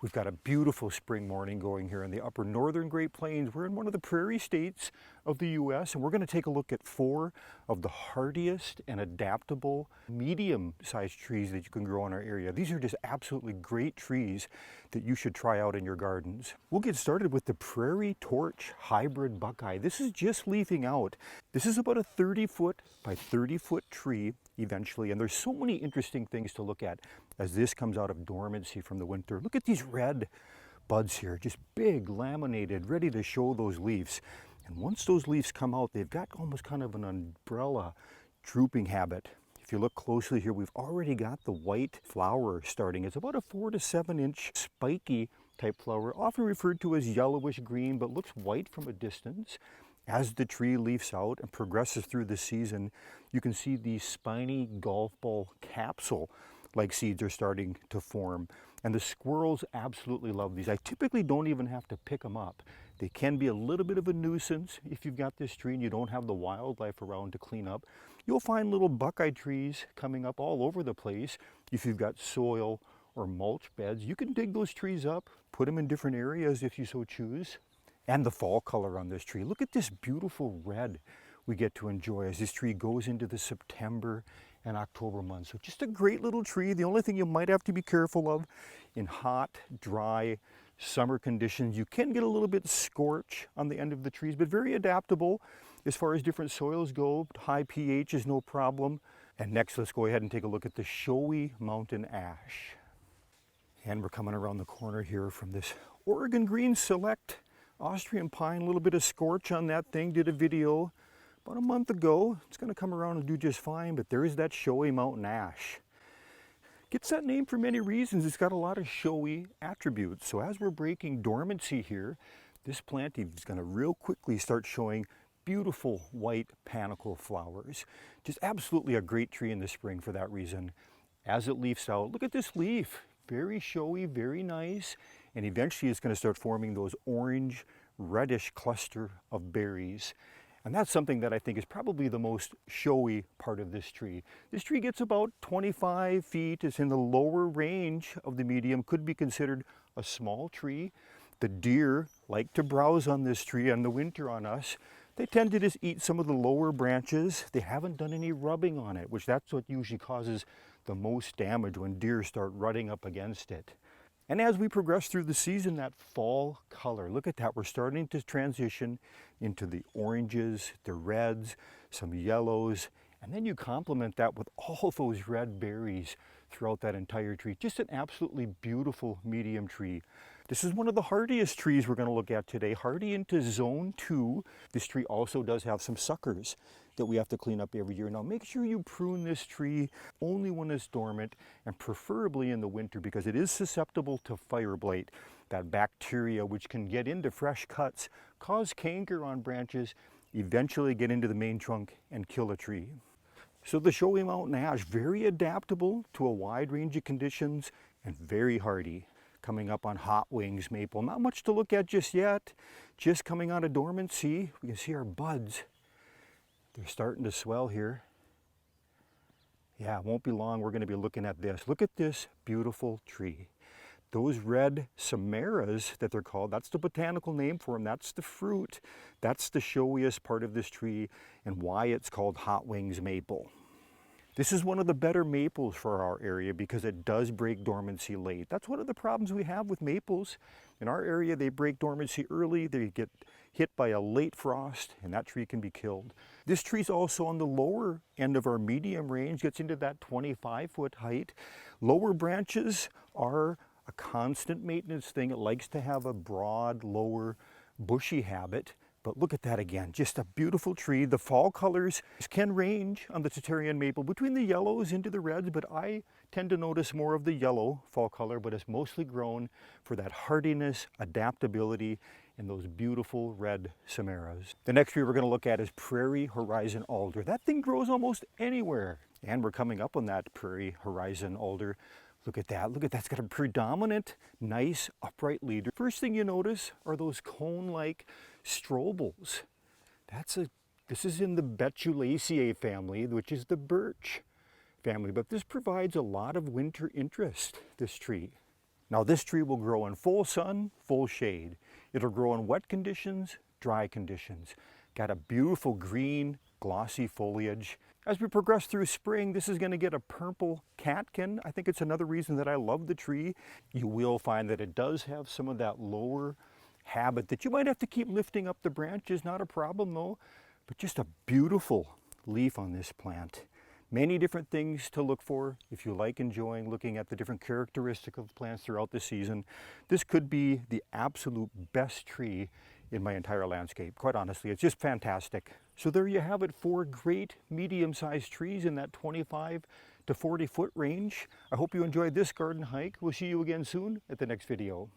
We've got a beautiful spring morning going here in the upper northern Great Plains. We're in one of the prairie states of the U.S. and we're going to take a look at 4 of the hardiest and adaptable medium-sized trees that you can grow in our area. These are just absolutely great trees that you should try out in your gardens. We'll get started with the Prairie Torch Hybrid Buckeye. This is just leafing out. This is about a 30-foot by 30-foot tree eventually, and there's so many interesting things to look at as this comes out of dormancy from the winter. Look at these red buds here, just big, laminated, ready to show those leaves. And once those leaves come out, they've got almost kind of an umbrella drooping habit. If you look closely here, we've already got the white flower starting. It's about a 4 to 7 inch spiky type flower, often referred to as yellowish green, but looks white from a distance. As the tree leaves out and progresses through the season, you can see these spiny golf ball capsule-like seeds are starting to form. And the squirrels absolutely love these. I typically don't even have to pick them up. They can be a little bit of a nuisance if you've got this tree and you don't have the wildlife around to clean up. You'll find little buckeye trees coming up all over the place. If you've got soil or mulch beds, you can dig those trees up, put them in different areas if you so choose. And the fall color on this tree. Look at this beautiful red we get to enjoy as this tree goes into the September and October months. So just a great little tree. The only thing you might have to be careful of in hot, dry summer conditions, you can get a little bit scorch on the end of the trees, but very adaptable as far as different soils go. High pH is no problem. And next, let's go ahead and take a look at the Showy Mountain Ash. And we're coming around the corner here from this Oregon Green Select Austrian pine. A little bit of scorch on that thing. Did a video about a month ago. It's going to come around and do just fine, but there is that Showy Mountain Ash. Gets that name for many reasons. It's got a lot of showy attributes. So as we're breaking dormancy here, this plant is going to real quickly start showing beautiful white panicle flowers. Just absolutely a great tree in the spring for that reason. As it leaves out, look at this leaf. Very showy, very nice. And eventually it's going to start forming those orange, reddish cluster of berries. And that's something that I think is probably the most showy part of this tree. This tree gets about 25 feet. It's in the lower range of the medium, could be considered a small tree. The deer like to browse on this tree in the winter on us. They tend to just eat some of the lower branches. They haven't done any rubbing on it, which that's what usually causes the most damage when deer start rutting up against it. And as we progress through the season, that fall color, look at that, we're starting to transition into the oranges, the reds, some yellows, and then you complement that with all those red berries throughout that entire tree. Just an absolutely beautiful medium tree. This is one of the hardiest trees we're going to look at today, hardy into zone 2. This tree also does have some suckers that we have to clean up every year. Now make sure you prune this tree only when it's dormant and preferably in the winter because it is susceptible to fire blight, that bacteria which can get into fresh cuts, cause canker on branches, eventually get into the main trunk and kill a tree. So the Showy Mountain Ash, very adaptable to a wide range of conditions and very hardy. Coming up on hot wings maple. Not much to look at just yet, just coming out of dormancy. We can see our buds. They're starting to swell here. Yeah, it won't be long. We're going to be looking at this. Look at this beautiful tree. Those red samaras that they're called, that's the botanical name for them. That's the fruit. That's the showiest part of this tree and why it's called hot wings maple. This is one of the better maples for our area because it does break dormancy late. That's one of the problems we have with maples. In our area, they break dormancy early. They get hit by a late frost and that tree can be killed. This tree's also on the lower end of our medium range, gets into that 25-foot height. Lower branches are a constant maintenance thing. It likes to have a broad, lower, bushy habit. But look at that again, just a beautiful tree. The fall colors can range on the Tatarian maple between the yellows into the reds, but I tend to notice more of the yellow fall color, but it's mostly grown for that hardiness, adaptability, and those beautiful red samaras. The next tree we're going to look at is Prairie Horizon Alder. That thing grows almost anywhere. And we're coming up on that Prairie Horizon Alder. Look at that, it's got a predominant, nice, upright leader. First thing you notice are those cone-like strobles. This is in the Betulaceae family, which is the birch family, but this provides a lot of winter interest, this tree. Now this tree will grow in full sun, full shade. It'll grow in wet conditions, dry conditions. Got a beautiful green, glossy foliage. As we progress through spring, this is going to get a purple catkin. I think it's another reason that I love the tree. You will find that it does have some of that lower habit that you might have to keep lifting up the branches. Not a problem though, but just a beautiful leaf on this plant. Many different things to look for if you like enjoying looking at the different characteristics of plants throughout the season. This could be the absolute best tree in my entire landscape. Quite honestly, it's just fantastic. So there you have it, 4 great medium-sized trees in that 25 to 40 foot range. I hope you enjoyed this garden hike. We'll see you again soon at the next video.